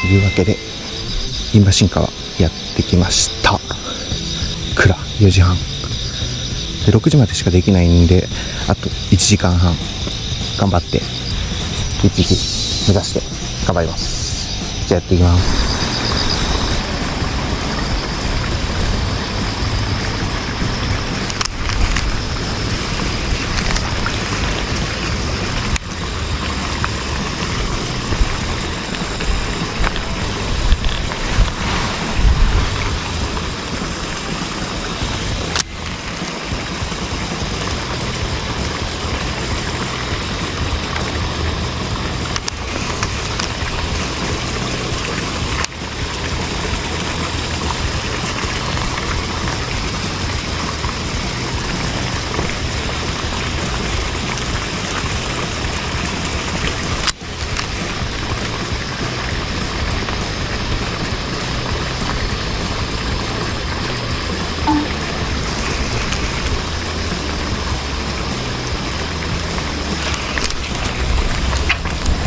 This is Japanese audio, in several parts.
というわけで印馬新川やってきました。暗4時半で6時までしかできないんで、あと1時間半頑張って1匹目指して頑張ります。じゃあやっていきます。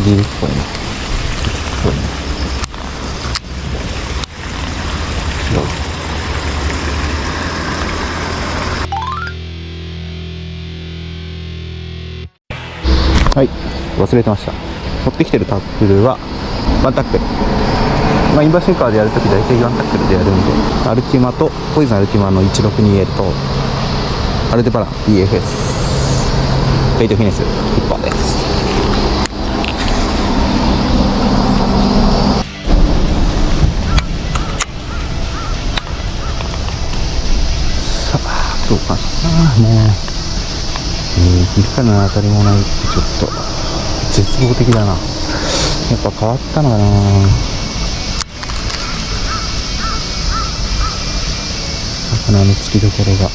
リールっぽいね。そうね。白い。はい、忘れてました。持ってきてるタックルはワンタックル。インバーシンカーでやるとき大体ワンタックルでやるんで、アルティマとポイズンアルティマの 162A とアルデバラン BFS ベイトフィネスヒッパーです。どうかなね。引っかの当たりもないってちょっと絶望的だな。やっぱ変わったのかな。魚のつきどころが。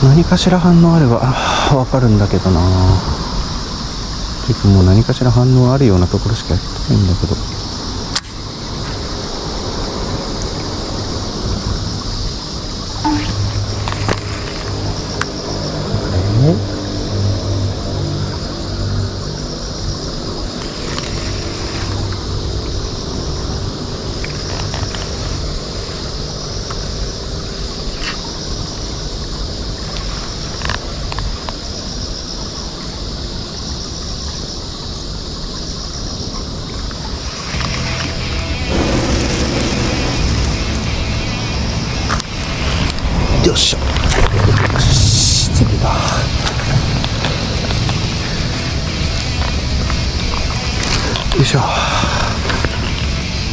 何かしら反応あればわかるんだけどな。結構もう何かしら反応あるようなところしかやってないんだけど。よっしゃ。よし、着いた。よいしょ。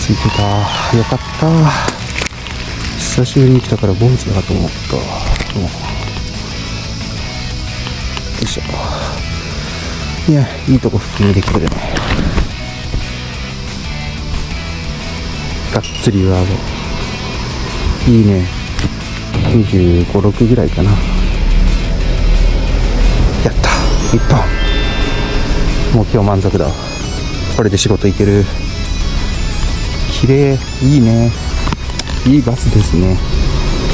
着いてた。よかった。久しぶりに来たから坊主だと思った。よいしょ。いや、いいとこ腹筋できてるね。がっつり上顎。いいね。25、6ぐらいかな。やった。1本。もう今日満足だわ。これで仕事行ける。綺麗。いいね。いいバスですね。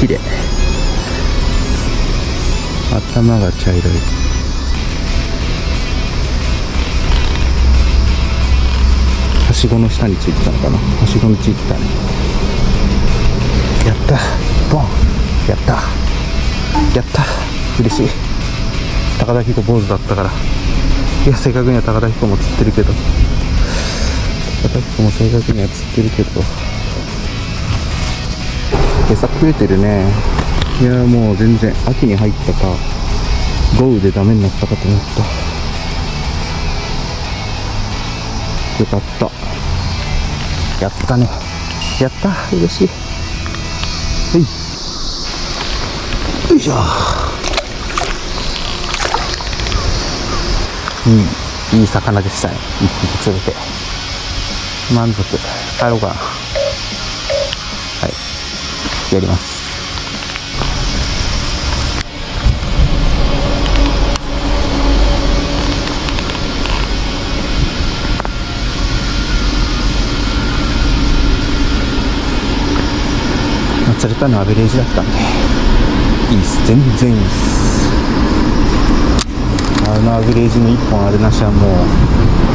綺麗。頭が茶色い。しごの下についてたのかな。はしごについてたね。やった、ボン、やった、やった、嬉しい。高田彦坊主だったから。いや、正確には高田彦も釣ってるけど、高田彦も正確には釣ってるけど、餌食えてるね。いや、もう全然秋に入ったか豪雨でダメになったかと思った。よかった、やったね、やった、嬉しい。はい、よいしょ。いい魚でしたね。一匹釣れて満足。帰ろうかな。はい、やります。釣れたのはアベレージだったんでいいっす、全然いいっす。あのアベレージの1本あるなしはもう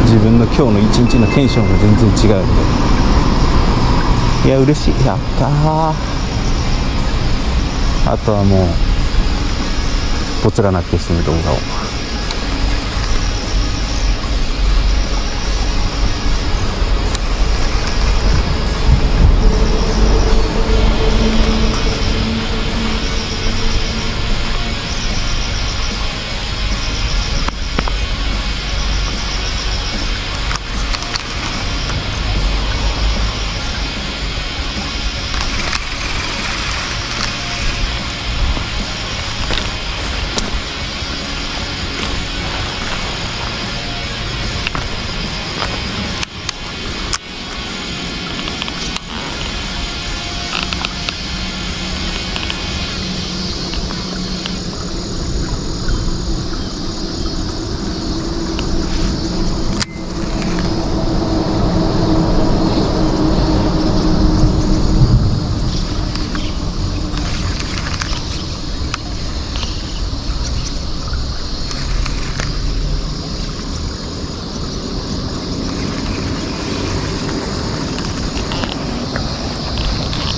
自分の今日の一日のテンションが全然違うんで、いや嬉しい。やったー。あとはもうぼつらなくしてみる動画を。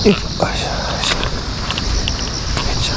よいしょよいしょよいしょ。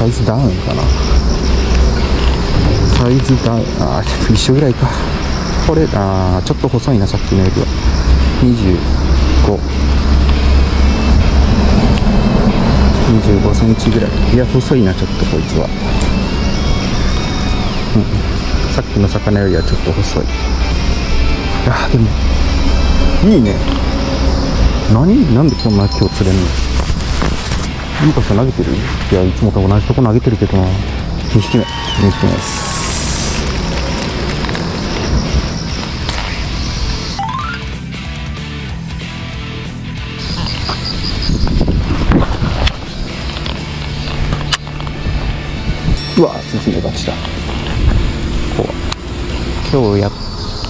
サイズダウンかな。サイズダウン、一緒ぐらいか。これちょっと細いな、さっきのよりは。25センチぐらい。いや細いな、ちょっとこいつは。さっきの魚よりはちょっと細い。でもいいね。なんでこんな今日釣れんの。いい場所投げてる。いや、いつもと同じとこ投げてるけどな。2匹目です。うわ、進めがちだ。今日やっ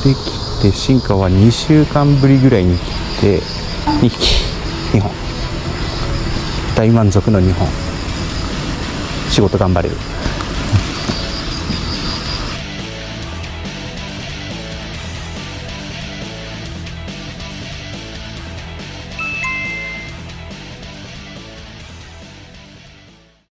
てきて、進化は2週間ぶりぐらいに来て、2匹、2本。大満足の2本。仕事頑張れる。